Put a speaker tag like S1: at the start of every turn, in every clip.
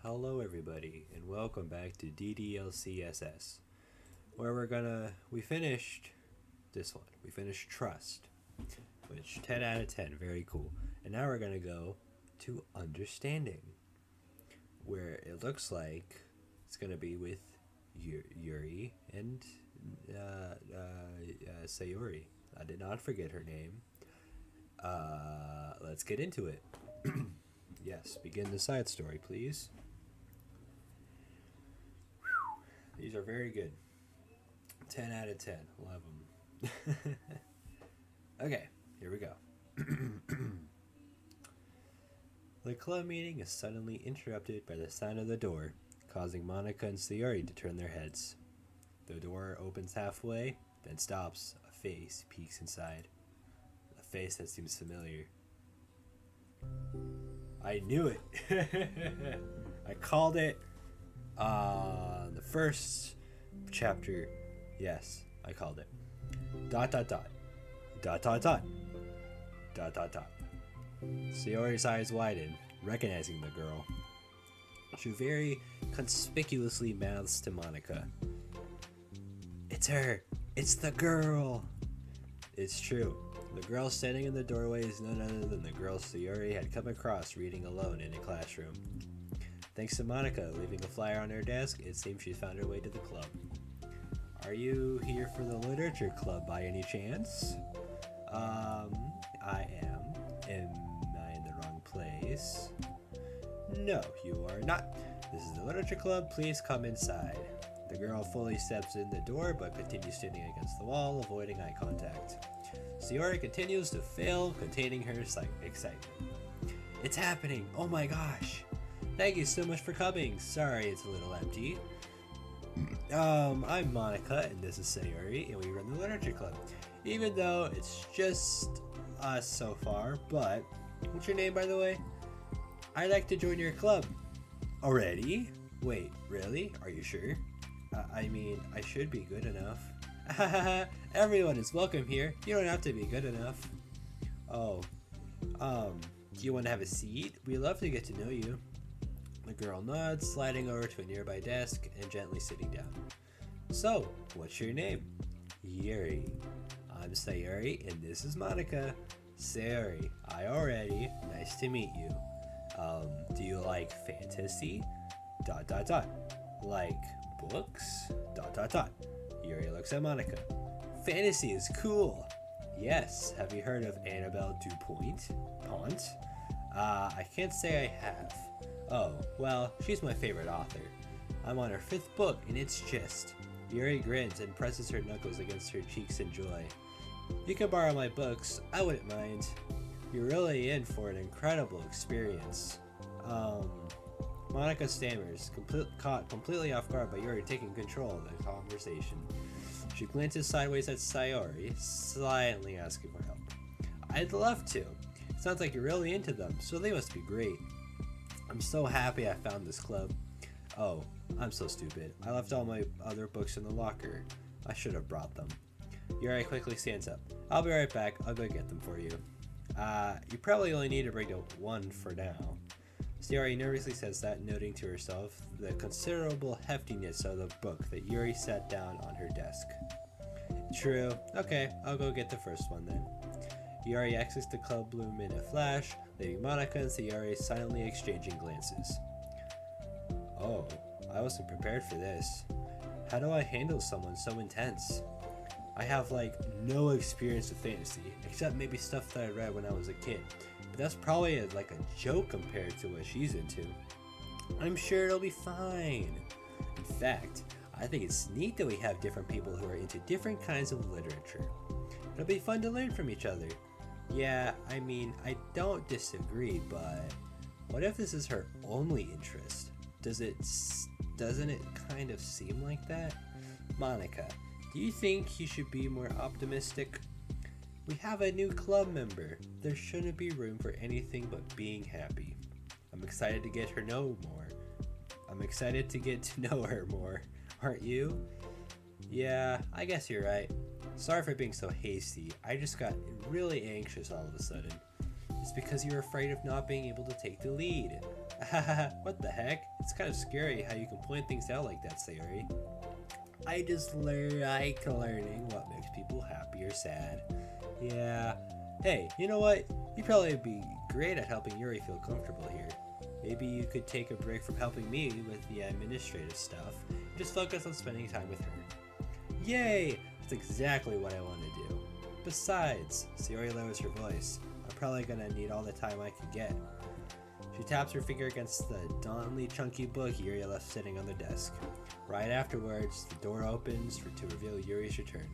S1: Hello everybody and welcome back to DDLCSS where we finished this one. We finished Trust, which 10 out of 10, very cool. And now we're gonna go to Understanding, where it looks like it's gonna be with Yuri and Sayori. I did not forget her name. Let's get into it. Yes, begin the side story, please. These are very good. 10 out of 10. Love them. Okay, here we go. The club meeting is suddenly interrupted by the sound of the door, causing Monica and Sayori to turn their heads. The door opens halfway, then stops. A face peeks inside. A face that seems familiar. I knew it. I called it. The first chapter. Yes, I called it. Dot dot dot. Dot dot dot. Dot dot dot. Sayori's eyes widen, recognizing the girl. She very conspicuously mouths to Monica. It's her! It's the girl! It's true. The girl standing in the doorway is none other than the girl Sayori had come across reading alone in a classroom. Thanks to Monica leaving a flyer on her desk, it seems she's found her way to the club. Are you here for the literature club by any chance? I am. Am I in the wrong place? No, you are not. This is the literature club. Please come inside. The girl fully steps in the door but continues standing against the wall, avoiding eye contact. Sayori continues to fail, containing her excitement. It's happening! Oh my gosh! Thank you so much for coming. Sorry it's a little empty. I'm Monica and this is Sayori and we run the literature club. Even though it's just us so far, but what's your name by the way? I'd like to join your club. Already? Wait, really? Are you sure? I mean, I should be good enough. Everyone is welcome here. You don't have to be good enough. Oh, do you want to have a seat? We'd love to get to know you. The girl nods, sliding over to a nearby desk and gently sitting down. So, what's your name? Yuri. I'm Sayori, and this is Monica. Sayori, I already. Nice to meet you. Do you like fantasy? Dot dot dot. Like books? Dot dot dot. Yuri looks at Monica. Fantasy is cool. Yes. Have you heard of Annabelle Dupont? I can't say I have. Oh, well, she's my favorite author. I'm on her 5th book, and it's just. Yuri grins and presses her knuckles against her cheeks in joy. You can borrow my books. I wouldn't mind. You're really in for an incredible experience. Monica stammers, caught completely off guard by Yuri taking control of the conversation. She glances sideways at Sayori, silently asking for help. I'd love to. It sounds like you're really into them, so they must be great. I'm so happy I found this club. Oh, I'm so stupid. I left all my other books in the locker. I should have brought them. Yuri quickly stands up. I'll be right back. I'll go get them for you. You probably only need to bring up one for now. Sayori nervously says that, noting to herself the considerable heftiness of the book that Yuri set down on her desk. True. Okay, I'll go get the first one then. Yuri exits the club room in a flash, leaving Monica and Sayori silently exchanging glances. Oh, I wasn't prepared for this. How do I handle someone so intense? I have no experience with fantasy, except maybe stuff that I read when I was a kid. But that's probably a joke compared to what she's into. I'm sure it'll be fine. In fact, I think it's neat that we have different people who are into different kinds of literature. It'll be fun to learn from each other. Yeah, I mean, I don't disagree, but what if this is her only interest? Doesn't it kind of seem like that? Monica, do you think you should be more optimistic? We have a new club member. There shouldn't be room for anything but being happy. I'm excited to get to know her more. Aren't you? Yeah, I guess you're right. Sorry for being so hasty. I just got really anxious all of a sudden. It's because you're afraid of not being able to take the lead. What the heck? It's kind of scary how you can point things out like that, Sayori. I just like learning what makes people happy or sad. Yeah. Hey, you know what? You'd probably be great at helping Yuri feel comfortable here. Maybe you could take a break from helping me with the administrative stuff and just focus on spending time with her. Yay! That's exactly what I want to do. Besides, Sayori lowers her voice. I'm probably gonna need all the time I can get. She taps her finger against the dauntingly chunky book Yuri left sitting on the desk. Right afterwards, the door opens to reveal Yuri's return.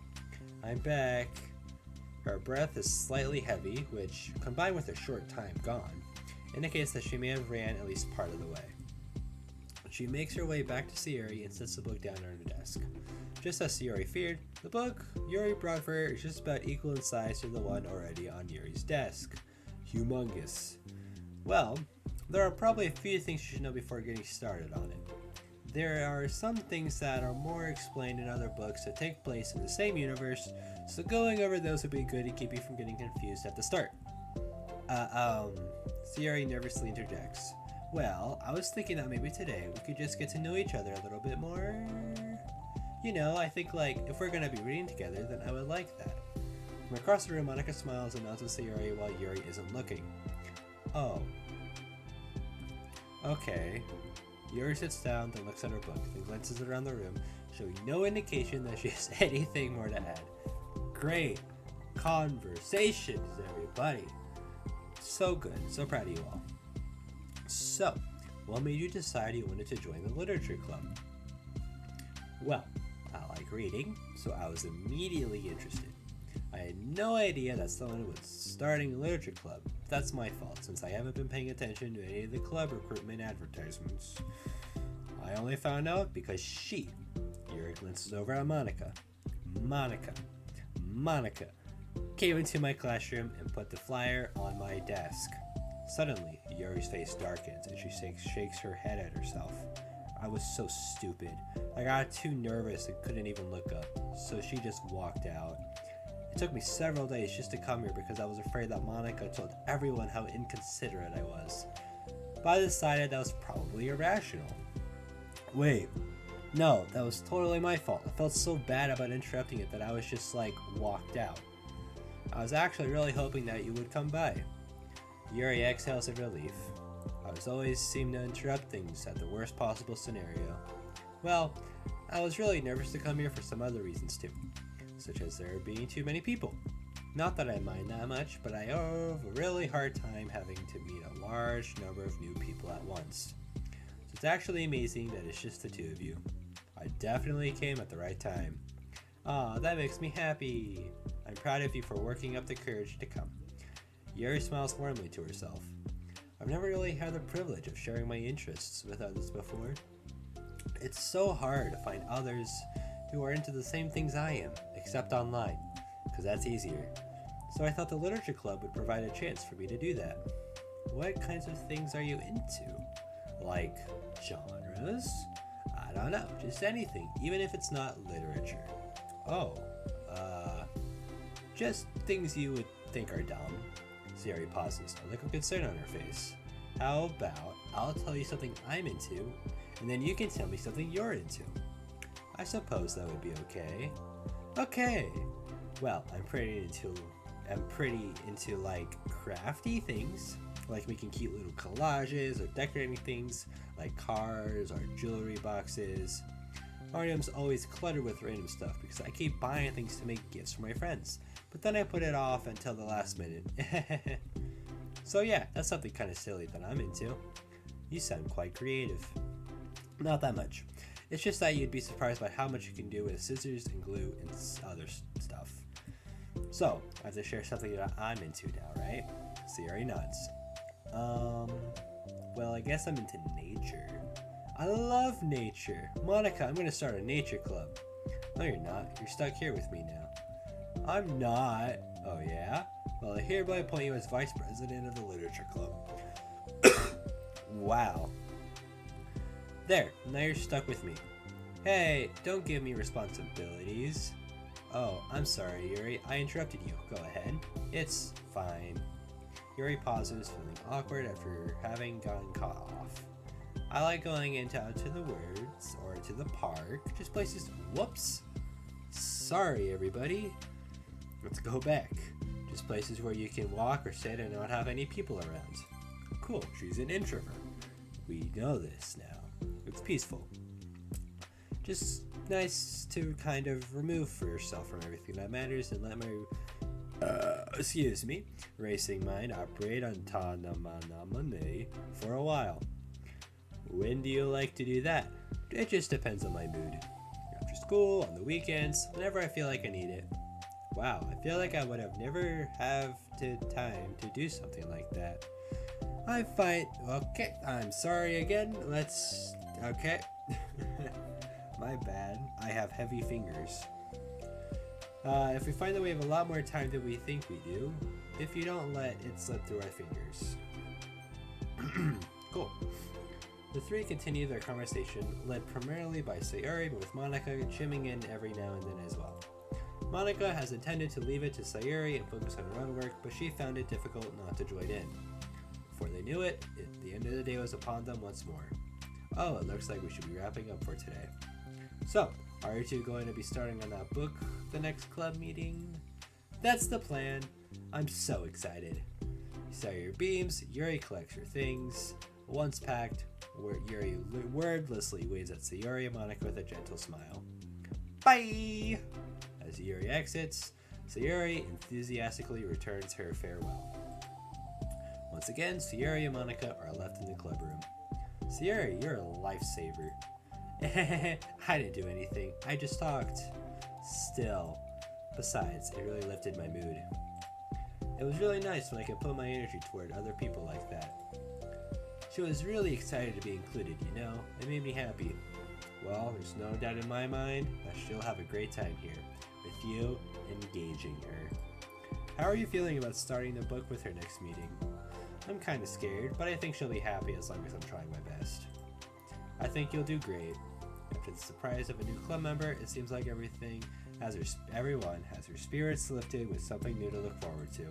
S1: I'm back. Her breath is slightly heavy, which, combined with a short time gone, indicates that she may have ran at least part of the way. She makes her way back to Sayori and sets the book down on her desk. Just as Sayori feared, the book Yuri brought for her is just about equal in size to the one already on Yuri's desk. Humongous. Well, there are probably a few things you should know before getting started on it. There are some things that are more explained in other books that take place in the same universe, so going over those would be good to keep you from getting confused at the start. Sayori nervously interjects. Well, I was thinking that maybe today we could just get to know each other a little bit more. You know, I think if we're gonna be reading together, then I would like that. From across the room, Monika smiles and nods to Sayori while Yuri isn't looking. Oh. Okay. Yuri sits down, then looks at her book, then glances around the room, showing no indication that she has anything more to add. Great conversations, everybody. So good. So proud of you all. So, what made you decide you wanted to join the literature club? Well, I like reading, so I was immediately interested. I had no idea that someone was starting a literature club. That's my fault, since I haven't been paying attention to any of the club recruitment advertisements. I only found out because Yuri glances over at Monika. Monika came into my classroom and put the flyer on my desk. Suddenly, Yuri's face darkens and she shakes her head at herself. I was so stupid. I got too nervous and couldn't even look up, so she just walked out. It took me several days just to come here because I was afraid that Monika told everyone how inconsiderate I was. But I decided that was probably irrational. Wait, no, that was totally my fault. I felt so bad about interrupting it that I was just walked out. I was actually really hoping that you would come by. Yuri exhales in relief. I always seem to interrupt things at the worst possible scenario. Well, I was really nervous to come here for some other reasons too, such as there being too many people. Not that I mind that much, but I have a really hard time having to meet a large number of new people at once. So it's actually amazing that it's just the two of you. I definitely came at the right time. Aw, that makes me happy. I'm proud of you for working up the courage to come. Yuri smiles warmly to herself. I've never really had the privilege of sharing my interests with others before. It's so hard to find others who are into the same things I am, except online, because that's easier. So I thought the literature club would provide a chance for me to do that. What kinds of things are you into? Like genres? I don't know, just anything, even if it's not literature. Oh, just things you would think are dumb. Sayori pauses, a look of concern on her face. How about I'll tell you something I'm into, and then you can tell me something you're into. I suppose that would be okay. Okay. Well, I'm pretty into crafty things, like making cute little collages or decorating things like cars or jewelry boxes. My room's always cluttered with random stuff because I keep buying things to make gifts for my friends, but then I put it off until the last minute. So yeah, that's something kind of silly that I'm into. You sound quite creative. Not that much. It's just that you'd be surprised by how much you can do with scissors and glue and other stuff. So, I have to share something that I'm into now, right? Sayori nods. Well, I guess I'm into nature. I love nature. Monika, I'm gonna start a nature club. No, you're not. You're stuck here with me now. I'm not. Oh, yeah? Well, I hereby appoint you as vice president of the literature club. Wow. There, now you're stuck with me. Hey, don't give me responsibilities. Oh, I'm sorry, Yuri. I interrupted you. Go ahead. It's fine. Yuri pauses, feeling awkward after having gotten caught off. I like going out to the woods or to the park, just places. Whoops! Sorry, everybody. Let's go back. Just places where you can walk or sit and not have any people around. Cool, she's an introvert. We know this now. It's peaceful. Just nice to kind of remove yourself from everything that matters and let my racing mind operate on Tanamane for a while. When do you like to do that? It just depends on my mood. After school, on the weekends, whenever I feel like I need it. Wow, I feel like I would have never have the time to do something like that. I find... Okay, I'm sorry again. Okay. My bad. I have heavy fingers. If we find that we have a lot more time than we think we do, if you don't let it slip through our fingers. Cool. The three continue their conversation, led primarily by Sayuri, but with Monika chiming in every now and then as well. Monika has intended to leave it to Sayuri and focus on her own work, but she found it difficult not to join in. Before they knew it, the end of the day was upon them once more. Oh, it looks like we should be wrapping up for today. So, are you two going to be starting on that book the next club meeting? That's the plan. I'm so excited. You saw your beams, Yuri collects her things. Once packed, Yuri wordlessly waves at Sayuri and Monika with a gentle smile. Bye! As Yuri exits, Sayuri enthusiastically returns her farewell. Once again, Sayuri and Monika are left in the club room. Sayuri, you're a lifesaver. I didn't do anything. I just talked. Still. Besides, it really lifted my mood. It was really nice when I could put my energy toward other people like that. She was really excited to be included, you know? It made me happy. Well, there's no doubt in my mind that she'll have a great time here, with you engaging her. How are you feeling about starting the book with her next meeting? I'm kinda scared, but I think she'll be happy as long as I'm trying my best. I think you'll do great. After the surprise of a new club member, it seems like everyone has their spirits lifted with something new to look forward to.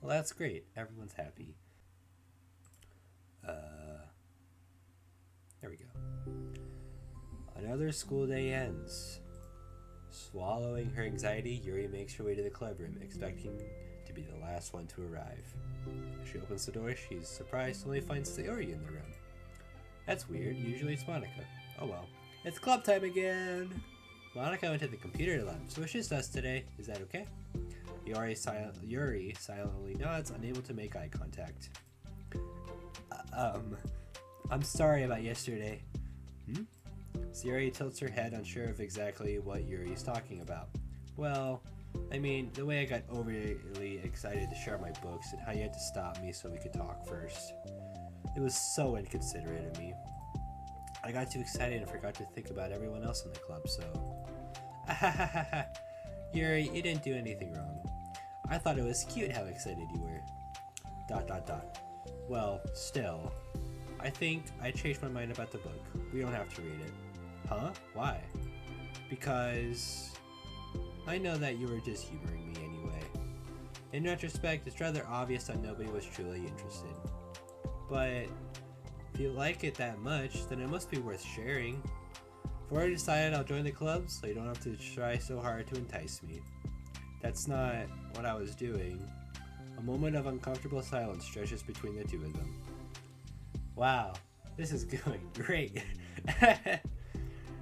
S1: Well, that's great. Everyone's happy. There we go. Another school day ends. Swallowing her anxiety, Yuri makes her way to the club room, expecting to be the last one to arrive. As she opens the door, she's surprised to only find Sayuri in the room. That's weird. Usually it's Monika. Oh well. It's club time again! Monika went to the computer lab, so it's just us today. Is that okay? Yuri silently nods, unable to make eye contact. I'm sorry about yesterday. Sayuri tilts her head, unsure of exactly what Yuri's talking about. Well, I mean, the way I got overly excited to share my books and how you had to stop me so we could talk first. It was so inconsiderate of me. I got too excited and forgot to think about everyone else in the club, so... Yuri, you didn't do anything wrong. I thought it was cute how excited you were. ... Well, still. I think I changed my mind about the book. We don't have to read it. Huh? Why? Because... I know that you were just humoring me anyway. In retrospect, it's rather obvious that nobody was truly interested. But if you like it that much, then it must be worth sharing. I've already decided I'll join the club, so you don't have to try so hard to entice me. That's not what I was doing. A moment of uncomfortable silence stretches between the two of them. Wow, this is going great.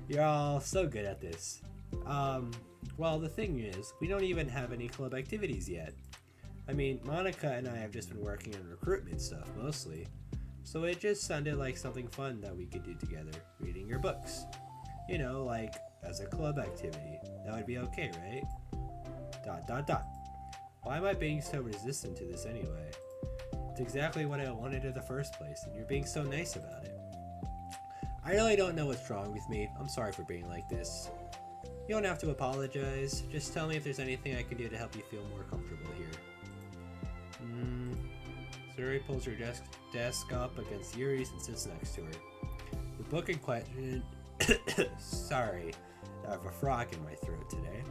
S1: You're all so good at this. Well, the thing is, we don't even have any club activities yet. I mean, Monika and I have just been working on recruitment stuff, mostly. So it just sounded like something fun that we could do together, reading your books. You know, like, as a club activity. That would be okay, right? ... Why am I being so resistant to this anyway? It's exactly what I wanted in the first place, and you're being so nice about it. I really don't know what's wrong with me. I'm sorry for being like this. You don't have to apologize. Just tell me if there's anything I can do to help you feel more comfortable here. Sayuri pulls her desk up against Yuri's and sits next to her. The book in question... Sorry, I have a frog in my throat today.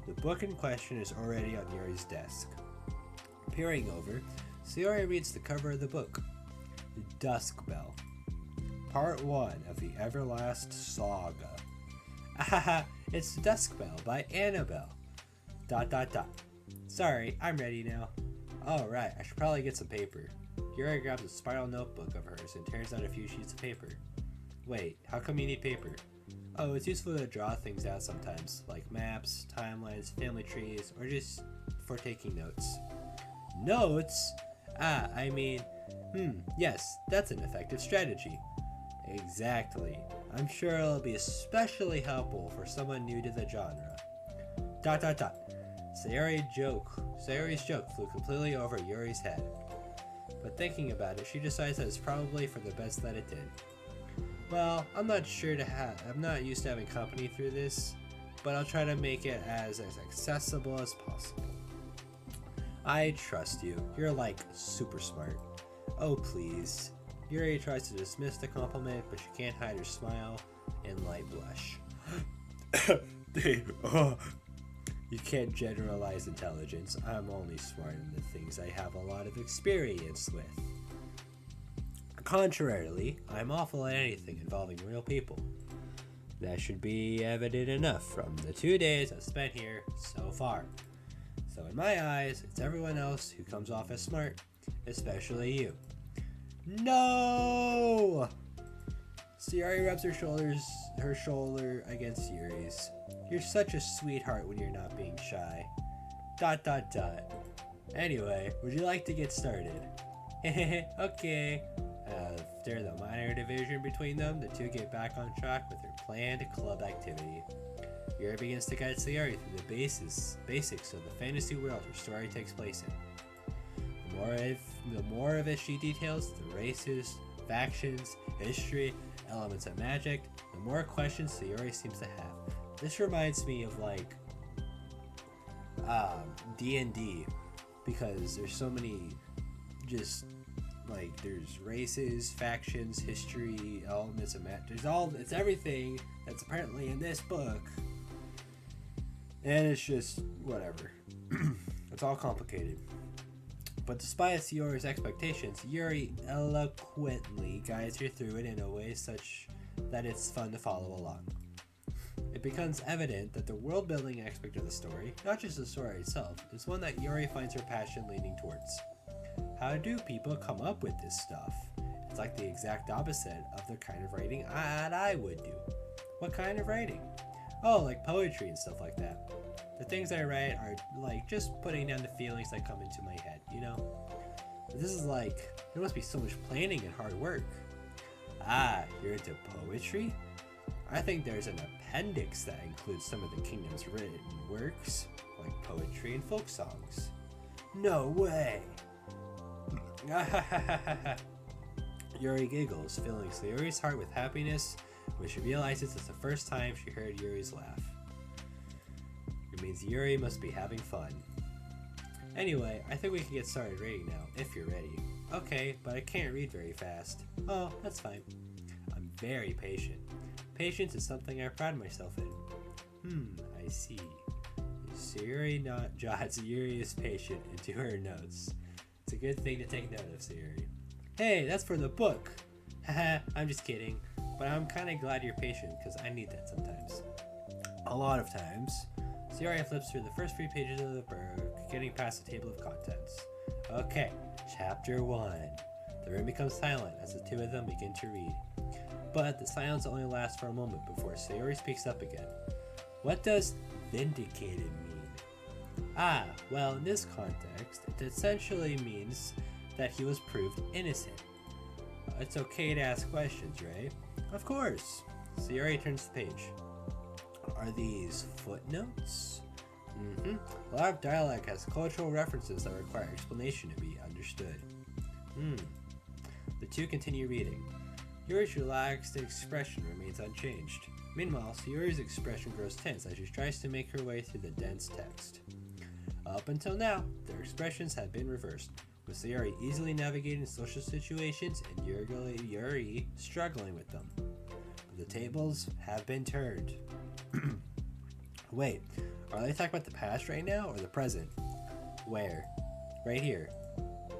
S1: The book in question is already on Yuri's desk. Peering over, Sayori reads the cover of the book. Dusk Bell. Part 1 of the Everlast Saga. Ahaha, it's Dusk Bell by Annabelle. ... Sorry, I'm ready now. Oh right, I should probably get some paper. Yuri grabs a spiral notebook of hers and tears out a few sheets of paper. Wait, how come you need paper? Oh, it's useful to draw things out sometimes, like maps, timelines, family trees, or just for taking notes. Notes? Yes, that's an effective strategy. Exactly. I'm sure it'll be especially helpful for someone new to the genre. ... Sayori's joke flew completely over Yuri's head. But thinking about it, she decides that it's probably for the best that it did. Well, I'm not used to having company through this, but I'll try to make it as accessible as possible. I trust you. You're like super smart. Oh please. Yuri tries to dismiss the compliment, but she can't hide her smile and light blush. You can't generalize intelligence. I'm only smart in the things I have a lot of experience with. Contrarily, I'm awful at anything involving real people. That should be evident enough from the 2 days I've spent here so far. So in my eyes, it's everyone else who comes off as smart, especially you. No! Sayori rubs her shoulder against Yuri's. You're such a sweetheart when you're not being shy. ... Anyway, would you like to get started? Okay. After the minor division between them, the two get back on track with their planned club activity. Yuri begins to guide Sayori through the basics of the fantasy world her story takes place in. The more of it she details, the races, factions, history, elements of magic, the more questions Sayori seems to have. This reminds me of like D&D, because there's so many, just like there's races, factions, history, elements of magic. It's everything that's apparently in this book, and it's just whatever. It's all complicated. But despite Sayori's expectations, Yuri eloquently guides her through it in a way such that it's fun to follow along. It becomes evident that the world-building aspect of the story, not just the story itself, is one that Yuri finds her passion leaning towards. How do people come up with this stuff? It's like the exact opposite of the kind of writing I would do. What kind of writing? Oh, like poetry and stuff like that. The things I write are like just putting down the feelings that come into my head, you know? But this is like, there must be so much planning and hard work. Ah, you're into poetry? I think there's an appendix that includes some of the kingdom's written works, like poetry and folk songs. No way! Yuri giggles, filling Sayori's heart with happiness when she realizes it's the first time she heard Yuri's laugh. It means Yuri must be having fun. Anyway, I think we can get started reading now, if you're ready. Okay, but I can't read very fast. Oh, that's fine. I'm very patient. Patience is something I pride myself in. I see. Sayori jots Yuri is patient into her notes. It's a good thing to take note of, Sayori. Hey, that's for the book! Haha, I'm just kidding. But I'm kinda glad you're patient, because I need that sometimes. A lot of times. Sayori flips through the first 3 pages of the book, getting past the table of contents. Okay, chapter 1. The room becomes silent as the two of them begin to read. But the silence only lasts for a moment before Sayori speaks up again. What does vindicated mean? Ah, well, in this context, it essentially means that he was proved innocent. It's okay to ask questions, right? Of course. Sayori turns the page. Are these footnotes? A lot of dialogue has cultural references that require explanation to be understood. The two continue reading. Yuri's relaxed expression remains unchanged. Meanwhile, Sayori's expression grows tense as she tries to make her way through the dense text. Up until now, their expressions have been reversed, with Sayori easily navigating social situations and Yuri struggling with them. But the tables have been turned. Wait, are they talking about the past right now or the present? Where Right here.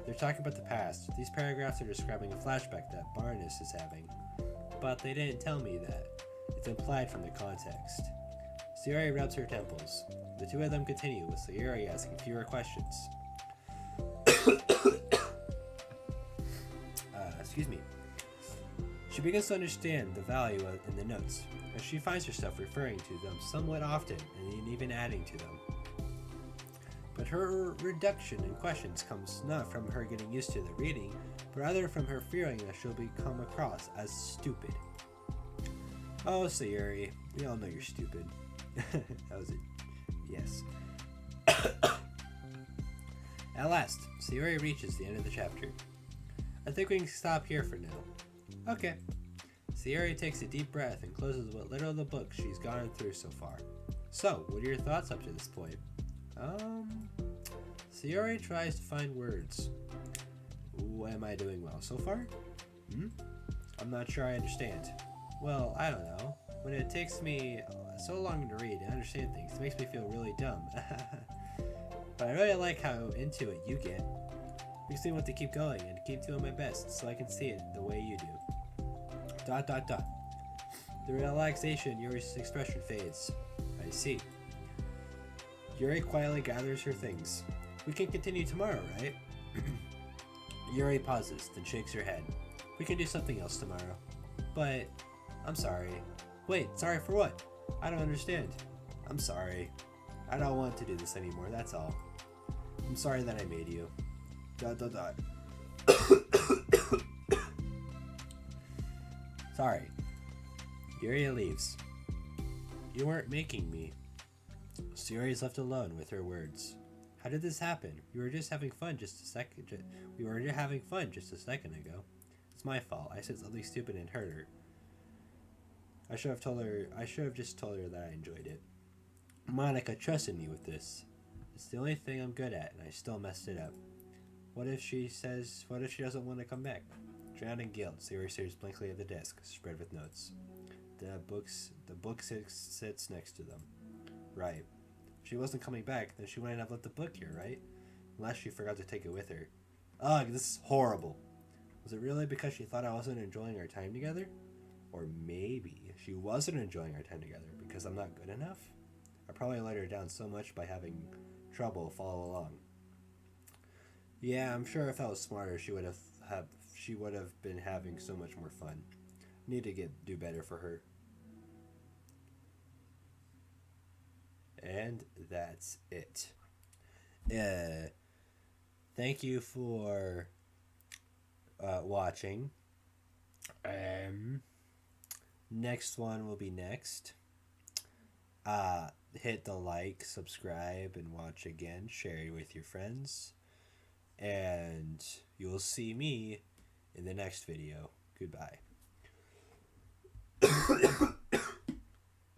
S1: They're talking about the past. These paragraphs are describing a flashback that Barnes is having. But they didn't tell me that. It's implied from the context. Sayori rubs her temples. The two of them continue, with Sayori asking fewer questions. Excuse me. She begins to understand the value in the notes, as she finds herself referring to them somewhat often and even adding to them. But her reduction in questions comes not from her getting used to the reading, but rather from her fearing that she'll come across as stupid. Oh, Sayori, we all know you're stupid. That was it. Yes. At last, Sayori reaches the end of the chapter. I think we can stop here for now. Okay. Sayori takes a deep breath and closes what little of the book she's gone through so far. So, what are your thoughts up to this point? Sayori tries to find words. Ooh, am I doing well so far? I'm not sure I understand. Well, I don't know. When it takes me so long to read and understand things, it makes me feel really dumb. But I really like how into it you get. Makes me want to keep going and keep doing my best so I can see it the way you do. ... The relaxation in Yuri's expression fades. I see. Yuri quietly gathers her things. We can continue tomorrow, right? Yuri pauses, then shakes her head. We can do something else tomorrow. But, I'm sorry. Wait, sorry for what? I don't understand. I'm sorry. I don't want to do this anymore, that's all. I'm sorry that I made you. ... Sorry. Yuri leaves. You weren't making me. Sayori is left alone with her words. How did this happen? We were just having fun just a second. We were just having fun just a second ago. It's my fault. I said something stupid and hurt her. I should have just told her that I enjoyed it. Monica trusted me with this. It's the only thing I'm good at, and I still messed it up. What if she doesn't want to come back? Drowned in guilt, Sayori stares blankly at the desk, spread with notes. The book sits next to them. Right. If she wasn't coming back, then she wouldn't have left the book here, right? Unless she forgot to take it with her. Ugh, this is horrible. Was it really because she thought I wasn't enjoying our time together? Or maybe she wasn't enjoying our time together because I'm not good enough? I probably let her down so much by having trouble follow along. Yeah, I'm sure if I was smarter, she would have been having so much more fun. Need to do better for her. And that's it. Thank you for watching. Next one will be next. Hit the like, subscribe, and watch again. Share it with your friends. And you'll see me in the next video. Goodbye.